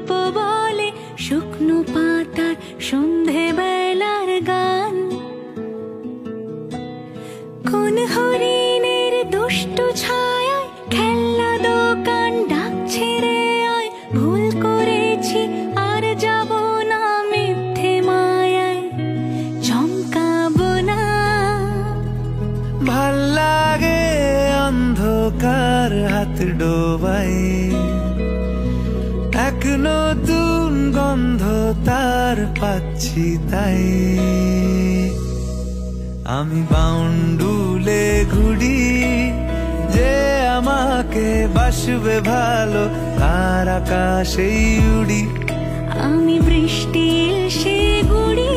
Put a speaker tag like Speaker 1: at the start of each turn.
Speaker 1: গল্প বলে শুকনো পাতার সন্ধে বেলার গান। কোন হরিণের দুষ্টু ছায়ায় খেলনা দোকান ডাকছে রে আয়, ভুল করেছি আর যাব না মিথ্যে মায়ায় চমকাবো না।
Speaker 2: ভাল লাগে অন্ধকার হাত ডোবাই, এক নতুন গন্ধ তার পাচ্ছি তাই। আমি বাউন্ডুলে ঘুরি, যে আমাকে বাসবে ভালো তার আকাশেই উড়ি।
Speaker 1: আমি বৃষ্টির সে গুড়ি,